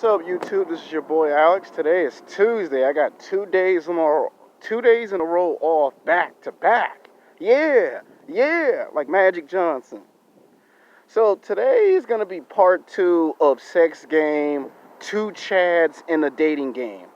What's up, YouTube? This is your boy Alex. Today is Tuesday. I got 2 days in a row off back to back. Yeah, like Magic Johnson. So today is gonna be part 2 of Sex Game, 2 Chads in a Dating Game.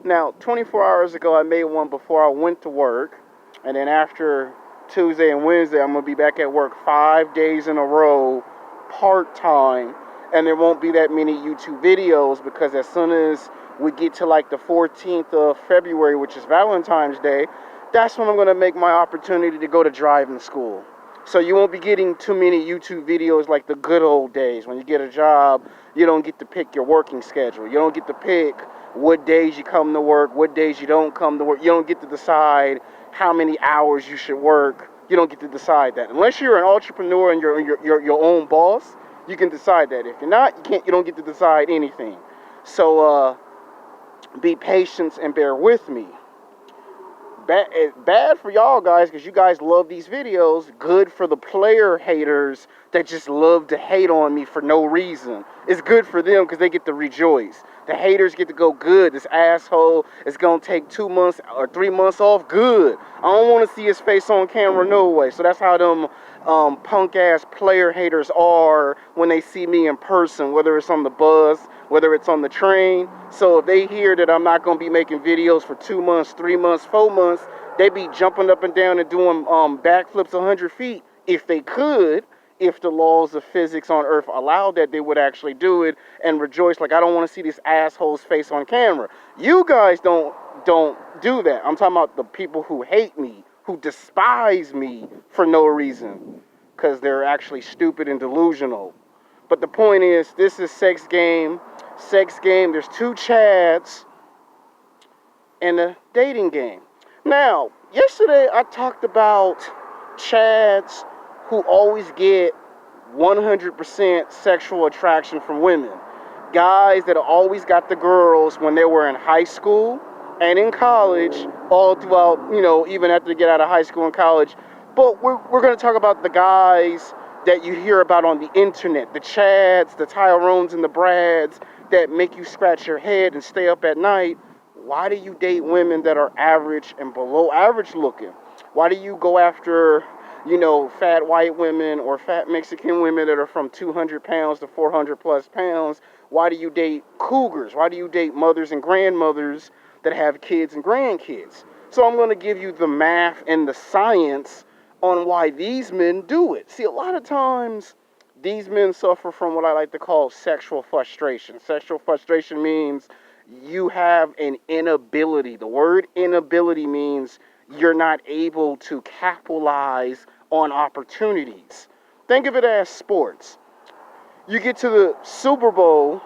Now, 24 hours ago, I made one before I went to work, and then after Tuesday and Wednesday, I'm gonna be back at work 5 days in a row, part time. And there won't be that many YouTube videos because as soon as we get to like the 14th of February, which is Valentine's Day, that's when I'm going to make my opportunity to go to driving school. So you won't be getting too many YouTube videos like the good old days. When you get a job, you don't get to pick your working schedule. You don't get to pick what days you come to work, what days you don't come to work. You don't get to decide how many hours you should work. You don't get to decide that. Unless you're an entrepreneur and you're your own boss, you can decide that. If you're not, you don't get to decide anything. So be patient and bear with me. Bad for y'all guys because you guys love these videos. Good for the player haters that just love to hate on me for no reason. It's good for them because they get to rejoice. The haters get to go, good. This asshole is going to take 2 months or 3 months off. Good. I don't want to see his face on camera no way. So that's how them punk-ass player haters are when they see me in person, whether it's on the bus, whether it's on the train. So if they hear that I'm not going to be making videos for 2 months, 3 months, 4 months, they be jumping up and down and doing backflips 100 feet. If they could, if the laws of physics on Earth allowed that, they would actually do it and rejoice like, I don't want to see this asshole's face on camera. You guys don't do that. I'm talking about the people who hate me, who despise me for no reason, because they're actually stupid and delusional. But the point is, this is Sex Game. Sex Game, there's 2 Chads in a dating game. Now, yesterday I talked about Chads who always get 100% sexual attraction from women. Guys that always got the girls when they were in high school and in college, all throughout, even after they get out of high school and college. But we're going to talk about the guys that you hear about on the internet, the Chads, the Tyrones, and the Brads that make you scratch your head and stay up at night. Why do you date women that are average and below average looking? Why do you go after, fat white women or fat Mexican women that are from 200 pounds to 400 plus pounds? Why do you date cougars? Why do you date mothers and grandmothers that have kids and grandkids? So I'm going to give you the math and the science on why these men do it. See, a lot of times these men suffer from what I like to call sexual frustration. Sexual frustration means you have an inability. The word inability means you're not able to capitalize on opportunities. Think of it as sports. You get to the Super Bowl,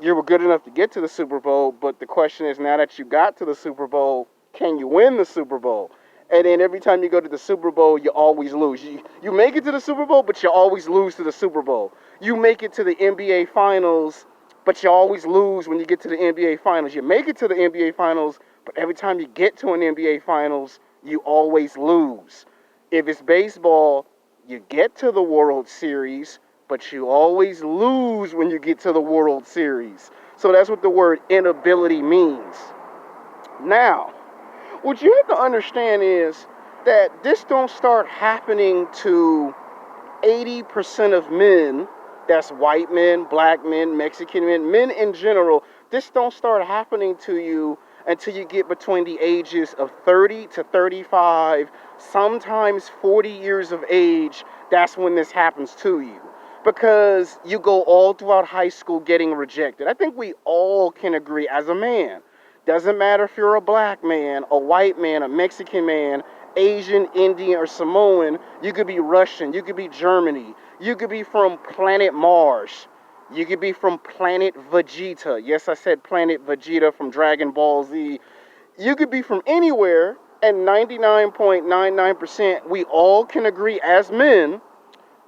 you were good enough to get to the Super Bowl, but the question is, now that you got to the Super Bowl, can you win the Super Bowl? And then every time you go to the Super Bowl, you always lose. You make it to the Super Bowl, but you always lose to the Super Bowl. You make it to the NBA Finals, but you always lose when you get to the NBA Finals. You make it to the NBA Finals, but every time you get to an NBA Finals, you always lose. If it's baseball, you get to the World Series, but you always lose when you get to the World Series. So that's what the word inability means. Now, what you have to understand is that this don't start happening to 80% of men. That's white men, black men, Mexican men in general. This don't start happening to you until you get between the ages of 30 to 35, sometimes 40 years of age. That's when this happens to you. Because you go all throughout high school getting rejected. I think we all can agree as a man. Doesn't matter if you're a black man, a white man, a Mexican man, Asian, Indian, or Samoan. You could be Russian. You could be Germany. You could be from planet Mars. You could be from planet Vegeta. Yes, I said planet Vegeta from Dragon Ball Z. You could be from anywhere, and 99.99% we all can agree as men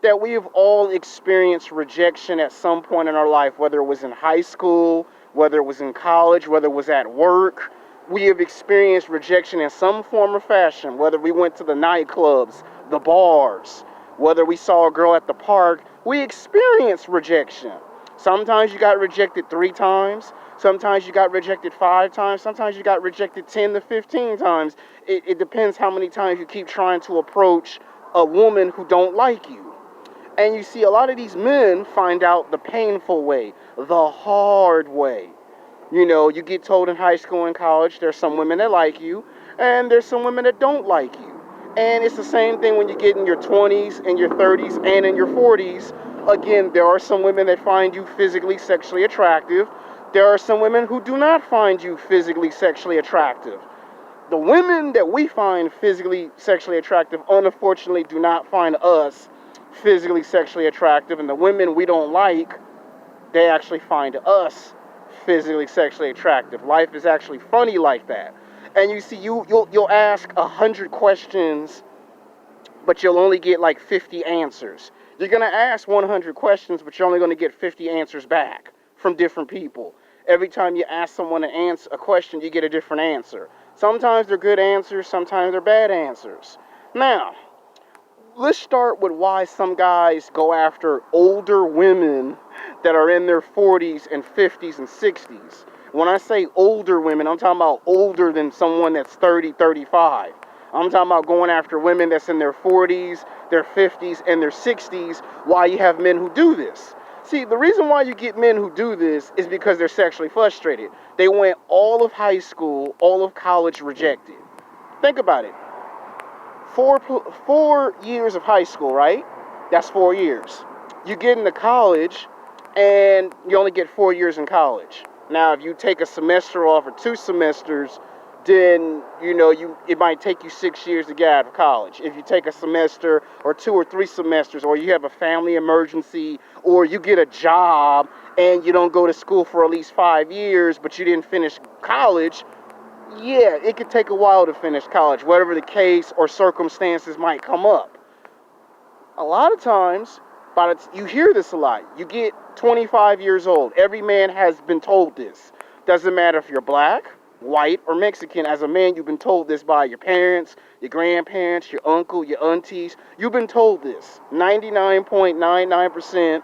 that we have all experienced rejection at some point in our life, whether it was in high school, whether it was in college, whether it was at work. We have experienced rejection in some form or fashion, whether we went to the nightclubs, the bars, whether we saw a girl at the park. We experienced rejection. Sometimes you got rejected 3 times. Sometimes you got rejected 5 times. Sometimes you got rejected 10 to 15 times. It depends how many times you keep trying to approach a woman who don't like you. And you see a lot of these men find out the painful way, the hard way. You know, you get told in high school and college there's some women that like you, and there's some women that don't like you. And it's the same thing when you get in your 20s, in your 30s, and in your 40s. Again, there are some women that find you physically, sexually attractive. There are some women who do not find you physically, sexually attractive. The women that we find physically, sexually attractive, unfortunately, do not find us physically, sexually attractive. And the women we don't like, they actually find us physically, sexually attractive. Life is actually funny like that. And you see, you'll ask 100 questions, but you'll only get like 50 answers. You're going to ask 100 questions, but you're only going to get 50 answers back from different people. Every time you ask someone a question, you get a different answer. Sometimes they're good answers, sometimes they're bad answers. Now, let's start with why some guys go after older women that are in their 40s and 50s and 60s. When I say older women, I'm talking about older than someone that's 30, 35. I'm talking about going after women that's in their 40s, their 50s, and their 60s. Why you have men who do this? See, the reason why you get men who do this is because they're sexually frustrated. They went all of high school, all of college rejected. Think about it. 4 years of high school, right? That's 4 years. You get into college, and you only get 4 years in college. Now, if you take a semester off or 2 semesters, then, it might take you 6 years to get out of college. If you take a semester or 2 or 3 semesters, or you have a family emergency, or you get a job and you don't go to school for at least 5 years, but you didn't finish college, yeah, it could take a while to finish college, whatever the case or circumstances might come up. A lot of times, you hear this a lot. You get 25 years old. Every man has been told this. Doesn't matter if you're black, white, or Mexican. As a man, you've been told this by your parents, your grandparents, your uncle, your aunties. You've been told this. 99.99%,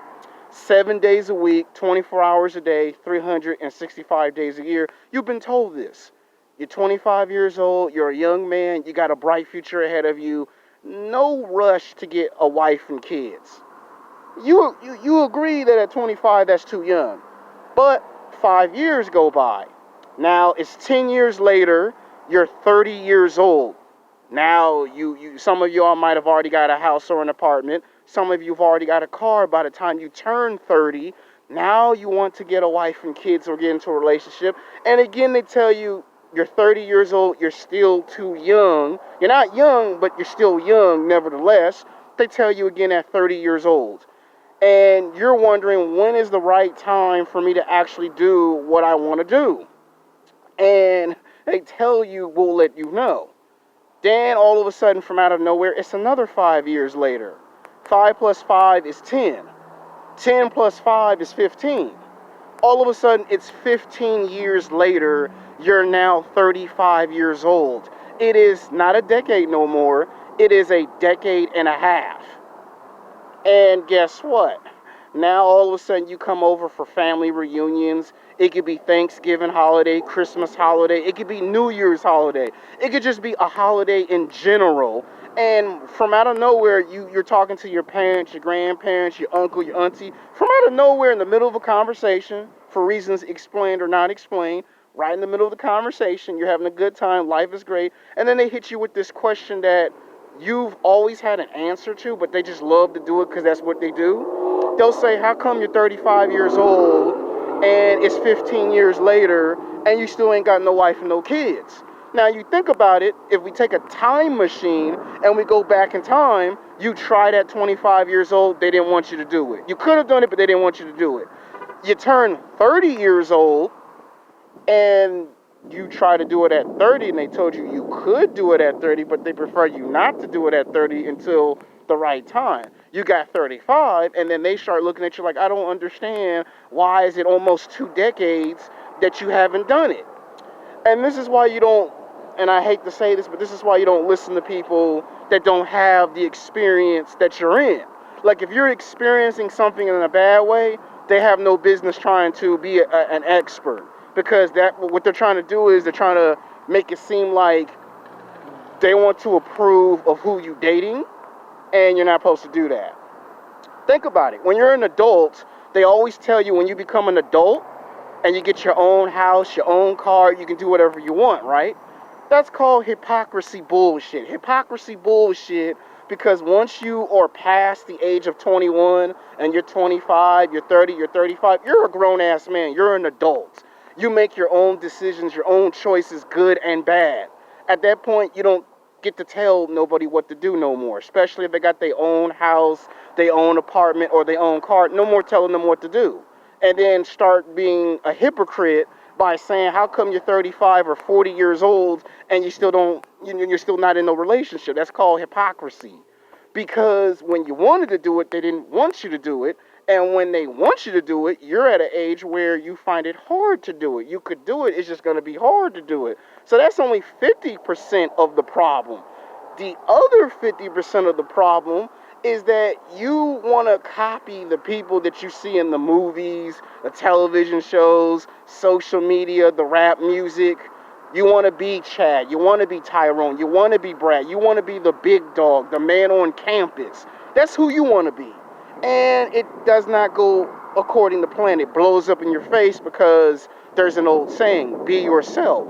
7 days a week, 24 hours a day, 365 days a year. You've been told this. You're 25 years old, you're a young man, you got a bright future ahead of you. No rush to get a wife and kids. You agree that at 25 that's too young. But 5 years go by. Now it's 10 years later, you're 30 years old. Now some of y'all might have already got a house or an apartment. Some of you've already got a car by the time you turn 30. Now you want to get a wife and kids or get into a relationship. And again, they tell you, you're 30 years old, you're still too young. You're not young, but you're still young nevertheless. They tell you again at 30 years old. And you're wondering, when is the right time for me to actually do what I want to do? And they tell you, we'll let you know. Then all of a sudden, from out of nowhere, it's another 5 years later. 5 plus 5 is 10. 10 plus 5 is 15. All of a sudden, it's 15 years later, you're now 35 years old. It is not a decade no more. It is a decade and a half. And guess what? Now all of a sudden you come over for family reunions. It could be Thanksgiving holiday, Christmas holiday. It could be New Year's holiday. It could just be a holiday in general. And from out of nowhere, you're talking to your parents, your grandparents, your uncle, your auntie. From out of nowhere, in the middle of a conversation, for reasons explained or not explained, right in the middle of the conversation, you're having a good time, life is great. And then they hit you with this question that you've always had an answer to, but they just love to do it because that's what they do. They'll say, how come you're 35 years old and it's 15 years later and you still ain't got no wife and no kids? Now you think about it, if we take a time machine and we go back in time, you tried at 25 years old, they didn't want you to do it. You could have done it, but they didn't want you to do it. You turn 30 years old and you try to do it at 30, and they told you you could do it at 30, but they prefer you not to do it at 30 until the right time. You got 35, and then they start looking at you like, I don't understand, why is it almost 2 decades that you haven't done it? And this is why you don't, and I hate to say this, but this is why you don't listen to people that don't have the experience that you're in. Like, if you're experiencing something in a bad way, they have no business trying to be an expert, because that what they're trying to do is they're trying to make it seem like they want to approve of who you dating, and you're not supposed to do that. Think about it. When you're an adult, they always tell you when you become an adult and you get your own house, your own car, you can do whatever you want, right? That's called hypocrisy bullshit. Hypocrisy bullshit, because once you are past the age of 21 and you're 25, you're 30, you're 35, you're a grown-ass man. You're an adult. You make your own decisions, your own choices, good and bad. At that point, you don't get to tell nobody what to do no more, especially if they got their own house, their own apartment, or their own car. No more telling them what to do. And then start being a hypocrite by saying, how come you're 35 or 40 years old and you still don't, you're still not in a relationship? That's called hypocrisy. Because when you wanted to do it, they didn't want you to do it. And when they want you to do it, you're at an age where you find it hard to do it. You could do it, it's just going to be hard to do it. So that's only 50% of the problem. The other 50% of the problem is that you want to copy the people that you see in the movies, the television shows, social media, the rap music. You want to be Chad. You want to be Tyrone. You want to be Brad. You want to be the big dog, the man on campus. That's who you want to be. And it does not go according to plan. It blows up in your face because there's an old saying, be yourself.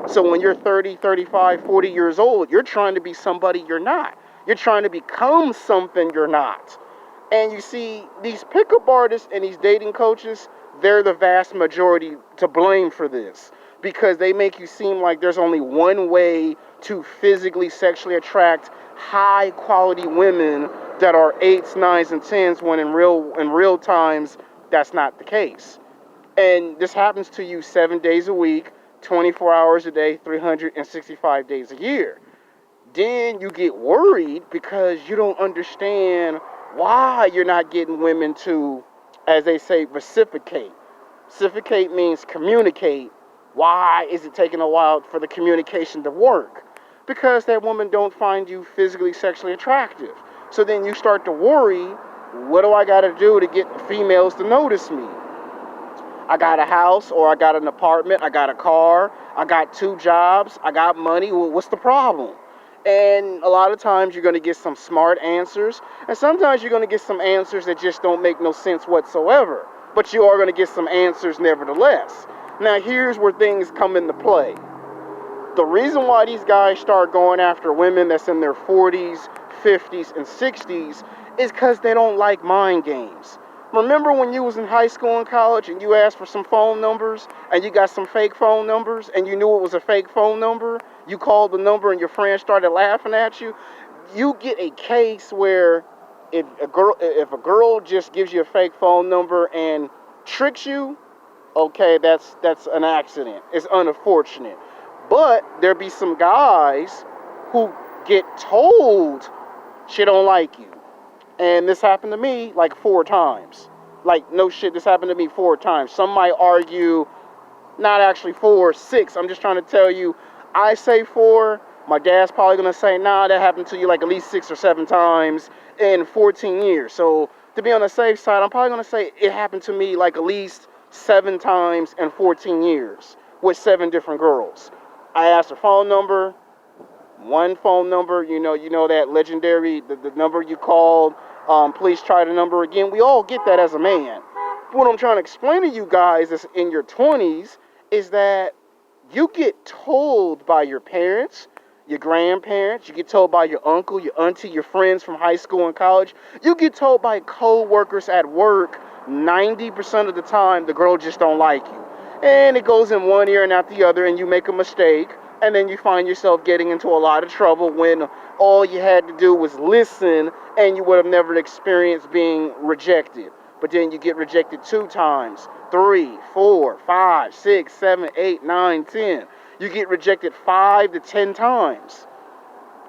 So when you're 30, 35, 40 years old, you're trying to be somebody you're not. You're trying to become something you're not. And you see, these pickup artists and these dating coaches, they're the vast majority to blame for this, because they make you seem like there's only one way to physically, sexually attract high quality women that are 8s, 9s, and 10s, when in real times, that's not the case. And this happens to you 7 days a week, 24 hours a day, 365 days a year. Then you get worried because you don't understand why you're not getting women to, as they say, reciprocate. Reciprocate means communicate. Why is it taking a while for the communication to work? Because that woman don't find you physically, sexually attractive. So then you start to worry, what do I got to do to get females to notice me? I got a house, or I got an apartment, I got a car, I got 2 jobs, I got money. Well, what's the problem? And a lot of times you're going to get some smart answers, and sometimes you're going to get some answers that just don't make no sense whatsoever. But you are going to get some answers nevertheless. Now here's where things come into play. The reason why these guys start going after women that's in their 40s, 50s, and 60s is because they don't like mind games. Remember when you was in high school and college and you asked for some phone numbers and you got some fake phone numbers and you knew it was a fake phone number? You called the number and your friends started laughing at you. You get a case where if a girl just gives you a fake phone number and tricks you, okay, that's an accident. It's unfortunate. But there be some guys who get told she don't like you. And this happened to me like 4 times. Like, no shit, this happened to me 4 times. Some might argue, not actually 4, 6. I'm just trying to tell you, I say 4. My dad's probably going to say, nah, that happened to you like at least 6 or 7 times in 14 years. So to be on the safe side, I'm probably going to say it happened to me like at least 7 times in 14 years with 7 different girls. I asked her phone number, one phone number, you know that legendary, the number you called, please try the number again. We all get that as a man. What I'm trying to explain to you guys is in your 20s is that you get told by your parents, your grandparents, you get told by your uncle, your auntie, your friends from high school and college. You get told by co-workers at work 90% of the time the girl just don't like you. And it goes in one ear and out the other, and you make a mistake, and then you find yourself getting into a lot of trouble when all you had to do was listen, and you would have never experienced being rejected. But then you get rejected 2 times, 3, 4, 5, 6, 7, 8, 9, 10. You get rejected 5 to 10 times.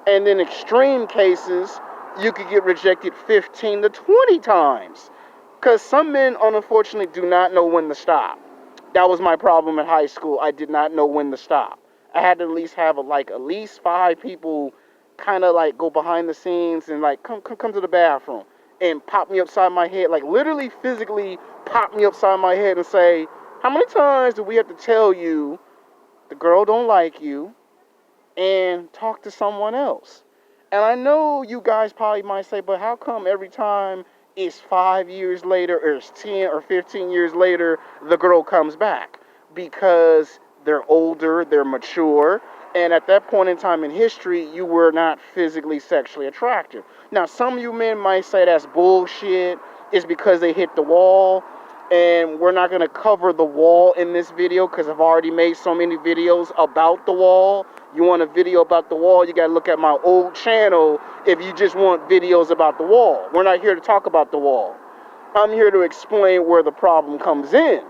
And in extreme cases, you could get rejected 15 to 20 times. Because some men, unfortunately, do not know when to stop. That was my problem in high school. I did not know when to stop. I had to at least have at least 5 people kind of like go behind the scenes and like come to the bathroom. and pop me upside my head, like literally physically pop me upside my head and say, how many times do we have to tell you the girl don't like you and talk to someone else? And I know you guys probably might say, but how come every time it's 5 years later or it's 10 or 15 years later, the girl comes back? Because they're older, they're mature, and at that point in time in history, you were not physically sexually attractive. Now, some of you men might say that's bullshit. It's because they hit the wall. And we're not going to cover the wall in this video because I've already made so many videos about the wall. You want a video about the wall, you got to look at my old channel if you just want videos about the wall. We're not here to talk about the wall. I'm here to explain where the problem comes in.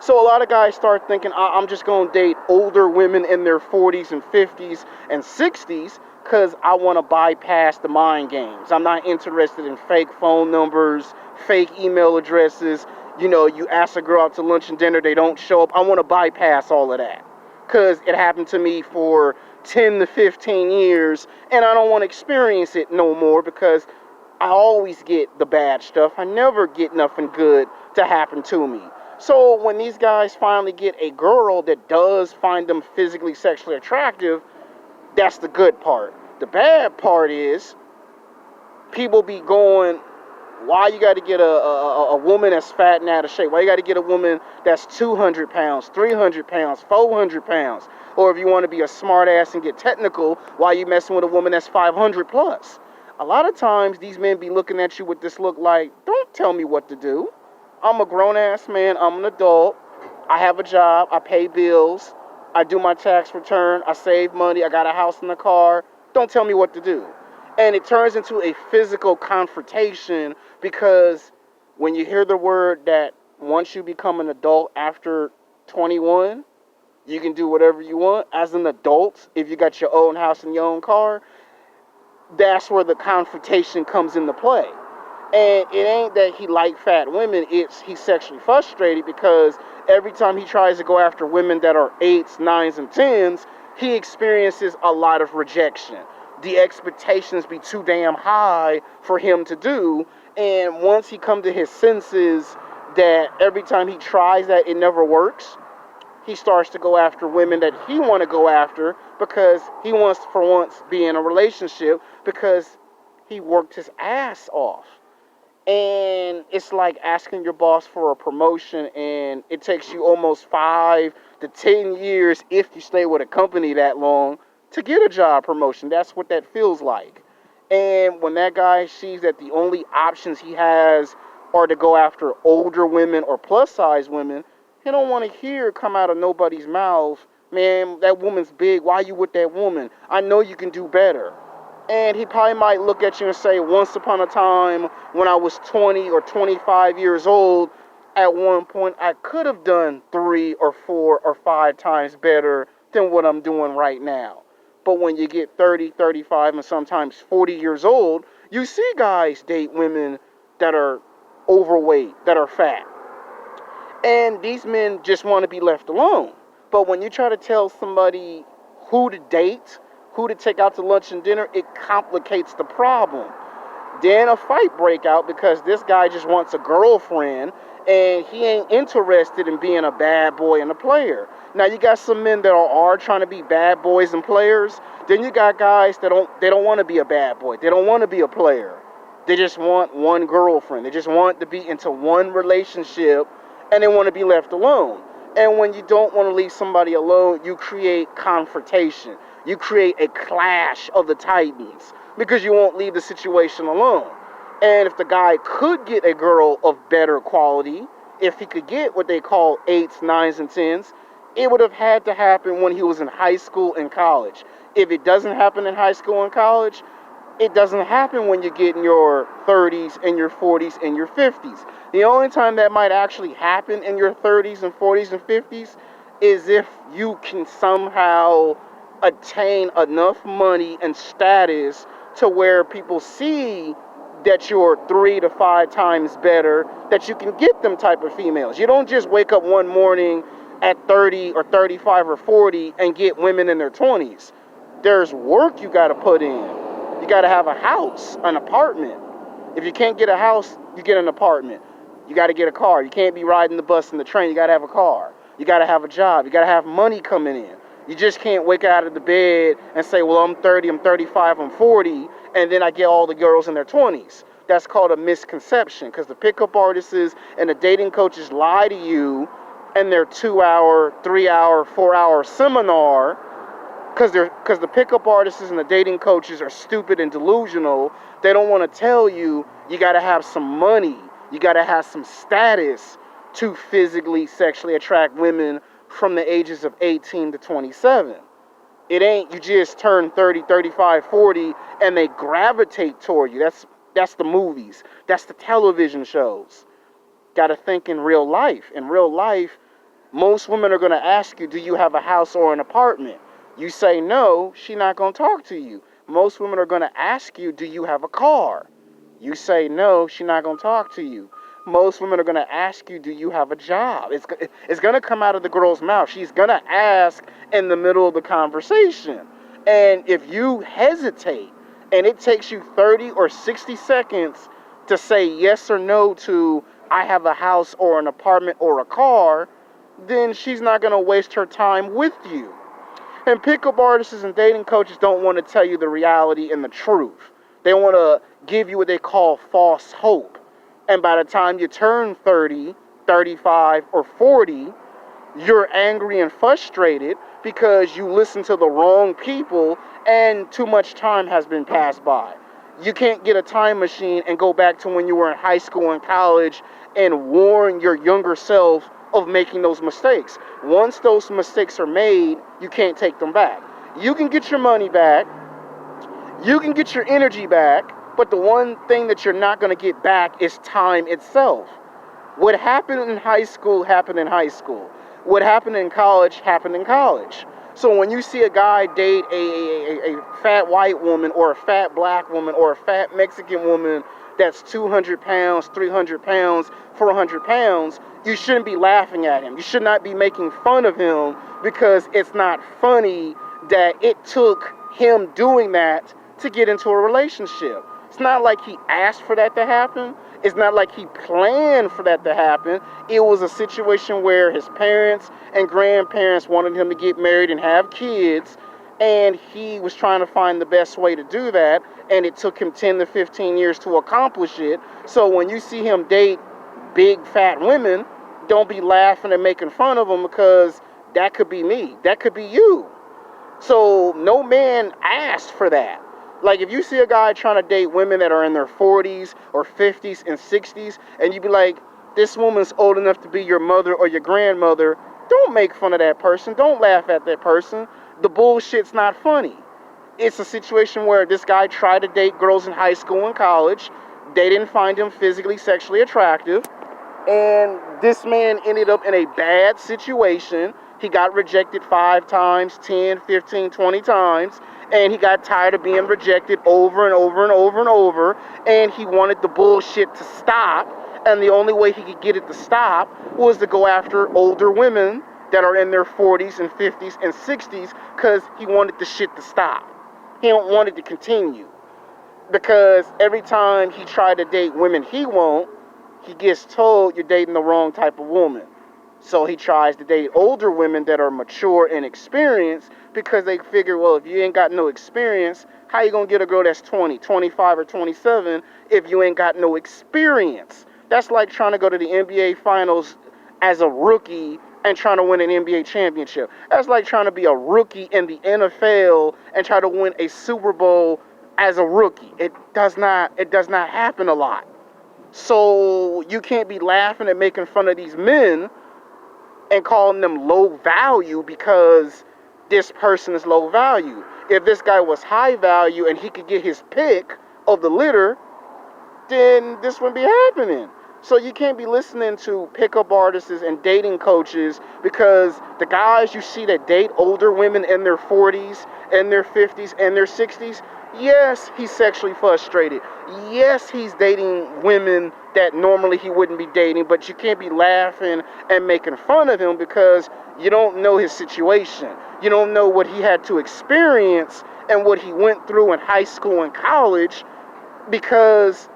So a lot of guys start thinking, I'm just going to date older women in their 40s and 50s and 60s because I want to bypass the mind games. I'm not interested in fake phone numbers, fake email addresses. You know, you ask a girl out to lunch and dinner, they don't show up. I want to bypass all of that because it happened to me for 10 to 15 years, and I don't want to experience it no more because I always get the bad stuff. I never get nothing good to happen to me. So when these guys finally get a girl that does find them physically, sexually attractive, that's the good part. The bad part is people be going, why you got to get a woman that's fat and out of shape? Why you got to get a woman that's 200 pounds, 300 pounds, 400 pounds? Or if you want to be a smart ass and get technical, why you messing with a woman that's 500 plus? A lot of times these men be looking at you with this look like, don't tell me what to do. I'm a grown-ass man. I'm an adult. I have a job. I pay bills. I do my tax return. I save money. I got a house and a car. Don't tell me what to do. And it turns into a physical confrontation because when you hear the word that once you become an adult after 21, you can do whatever you want. As an adult, if you got your own house and your own car, that's where the confrontation comes into play. And it ain't that he like fat women, it's he's sexually frustrated because every time he tries to go after women that are 8s, 9s, and 10s, he experiences a lot of rejection. The expectations be too damn high for him to do, and once he come to his senses that every time he tries that it never works, he starts to go after women that he want to go after because he wants to, for once, be in a relationship because he worked his ass off. And it's like asking your boss for a promotion and it takes you almost 5 to 10 years if you stay with a company that long to get a job promotion. That's what that feels like. And when that guy sees that the only options he has are to go after older women or plus size women, he don't want to hear come out of nobody's mouth, man, that woman's big, why you with that woman? I know you can do better. And he probably might look at you and say, once upon a time when I was 20 or 25 years old, at one point I could have done 3 or 4 or 5 times better than what I'm doing right now. But when you get 30, 35, and sometimes 40 years old, you see guys date women that are overweight, that are fat. And these men just want to be left alone. But when you try to tell somebody who to date, who to take out to lunch and dinner, it complicates the problem. Then a fight break out because this guy just wants a girlfriend and he ain't interested in being a bad boy and a player. Now you got some men that are trying to be bad boys and players. Then you got guys that don't want to be a bad boy. They don't want to be a player. They just want one girlfriend. They just want to be into one relationship and they want to be left alone. And when you don't want to leave somebody alone, you create confrontation. You create a clash of the titans because you won't leave the situation alone. And if the guy could get a girl of better quality, if he could get what they call 8s, 9s, and 10s, it would have had to happen when he was in high school and college. If it doesn't happen in high school and college, it doesn't happen when you get in your 30s and your 40s and your 50s. The only time that might actually happen in your 30s and 40s and 50s is if you can somehow attain enough money and status to where people see that you're 3 to 5 times better, that you can get them type of females. You don't just wake up one morning at 30 or 35 or 40 and get women in their 20s. There's work you got to put in. You got to have a house, an apartment. If you can't get a house, you get an apartment. You got to get a car. You can't be riding the bus and the train. You got to have a car. You got to have a job. You got to have money coming in. You just can't wake out of the bed and say, well, I'm 30, I'm 35, I'm 40, and then I get all the girls in their 20s. That's called a misconception, because the pickup artists and the dating coaches lie to you in their 2-hour, 3-hour, 4-hour seminar, because the pickup artists and the dating coaches are stupid and delusional. They don't want to tell you got to have some money, you got to have some status to physically, sexually attract women from the ages of 18 to 27. It ain't you just turn 30, 35, 40, and they gravitate toward you. That's the movies. That's the television shows. Got to think in real life. In real life, most women are going to ask you, do you have a house or an apartment? You say no, she's not going to talk to you. Most women are going to ask you, do you have a car? You say no, she's not going to talk to you. Most women are going to ask you, do you have a job? It's going to come out of the girl's mouth. She's going to ask in the middle of the conversation. And if you hesitate and it takes you 30 or 60 seconds to say yes or no to, I have a house or an apartment or a car, then she's not going to waste her time with you. And pickup artists and dating coaches don't want to tell you the reality and the truth. They want to give you what they call false hope. And by the time you turn 30, 35, or 40, you're angry and frustrated because you listen to the wrong people and too much time has been passed by. You can't get a time machine and go back to when you were in high school and college and warn your younger self of making those mistakes. Once those mistakes are made, you can't take them back. You can get your money back, you can get your energy back, but the one thing that you're not going to get back is time itself. What happened in high school happened in high school. What happened in college happened in college. So when you see a guy date a fat white woman or a fat black woman or a fat Mexican woman that's 200 pounds, 300 pounds, 400 pounds, you shouldn't be laughing at him. You should not be making fun of him, because it's not funny that it took him doing that to get into a relationship. It's not like he asked for that to happen. It's not like he planned for that to happen. It was a situation where his parents and grandparents wanted him to get married and have kids, and he was trying to find the best way to do that, and it took him 10 to 15 years to accomplish it. So when you see him date big fat women, don't be laughing and making fun of him, because that could be me. That could be you. So no man asked for that. Like, if you see a guy trying to date women that are in their 40s or 50s and 60s, and you be like, this woman's old enough to be your mother or your grandmother, don't make fun of that person. Don't laugh at that person. The bullshit's not funny. It's a situation where this guy tried to date girls in high school and college. They didn't find him physically, sexually attractive. And this man ended up in a bad situation. He got rejected 5 times, 10, 15, 20 times. And he got tired of being rejected over and over and over and over. And he wanted the bullshit to stop. And the only way he could get it to stop was to go after older women that are in their 40s and 50s and 60s, because he wanted the shit to stop. He don't want it to continue. Because every time he tried to date women he won't, he gets told you're dating the wrong type of woman. So he tries to date older women that are mature and experienced, because they figure, well, if you ain't got no experience, how you gonna get a girl that's 20, 25, or 27 if you ain't got no experience? That's like trying to go to the NBA Finals as a rookie and trying to win an NBA championship. That's like trying to be a rookie in the NFL and try to win a Super Bowl as a rookie. It does not happen a lot. So you can't be laughing and making fun of these men and calling them low value because this person is low value. If this guy was high value and he could get his pick of the litter, then this wouldn't be happening. So you can't be listening to pickup artists and dating coaches, because the guys you see that date older women in their 40s, in their 50s, and their 60s, yes, he's sexually frustrated. Yes, he's dating women that normally he wouldn't be dating, but you can't be laughing and making fun of him because you don't know his situation. You don't know what he had to experience and what he went through in high school and college, because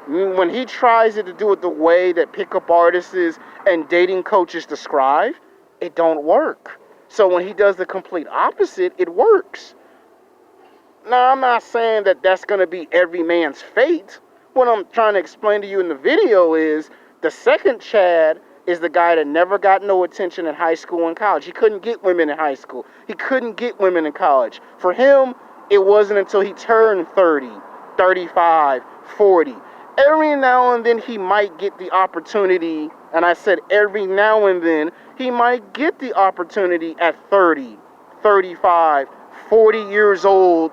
When he tries to do it the way that pickup artists and dating coaches describe, it don't work. So when he does the complete opposite, it works. Now, I'm not saying that that's going to be every man's fate. What I'm trying to explain to you in the video is the second Chad is the guy that never got no attention in high school and college. He couldn't get women in high school. He couldn't get women in college. For him, it wasn't until he turned 30, 35, 40. Every now and then he might get the opportunity, and I said every now and then, he might get the opportunity at 30, 35, 40 years old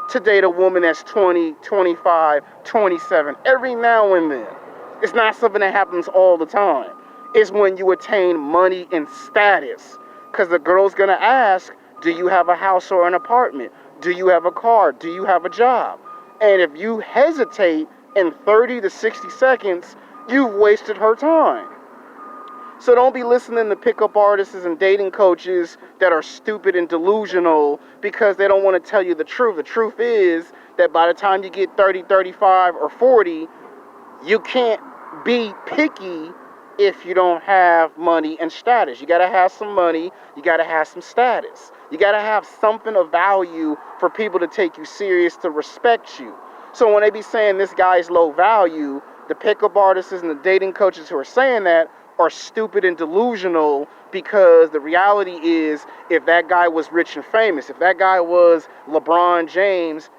to date a woman that's 20, 25, 27. Every now and then. It's not something that happens all the time. It's when you attain money and status. Because the girl's going to ask, do you have a house or an apartment? Do you have a car? Do you have a job? And if you hesitate in 30 to 60 seconds, you've wasted her time. So don't be listening to pickup artists and dating coaches that are stupid and delusional because they don't want to tell you the truth. The truth is that by the time you get 30, 35, or 40, you can't be picky if you don't have money and status. You got to have some money. You got to have some status. You got to have something of value for people to take you serious, to respect you. So when they be saying this guy's low value, the pickup artists and the dating coaches who are saying that are stupid and delusional, because the reality is, if that guy was rich and famous, if that guy was LeBron James,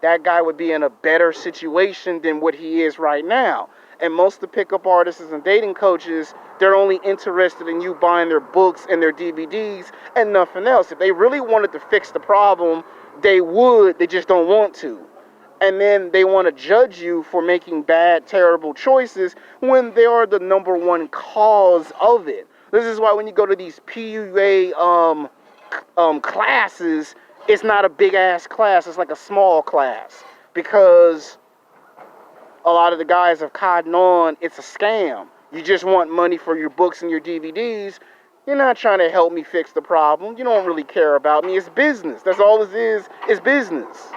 that guy would be in a better situation than what he is right now. And most of the pickup artists and dating coaches, they're only interested in you buying their books and their DVDs and nothing else. If they really wanted to fix the problem, they would. They just don't want to. And then they want to judge you for making bad, terrible choices when they are the number one cause of it. This is why when you go to these PUA classes, it's not a big-ass class. It's like a small class. Because a lot of the guys have cottoned on, it's a scam. You just want money for your books and your DVDs. You're not trying to help me fix the problem. You don't really care about me. It's business. That's all it is business.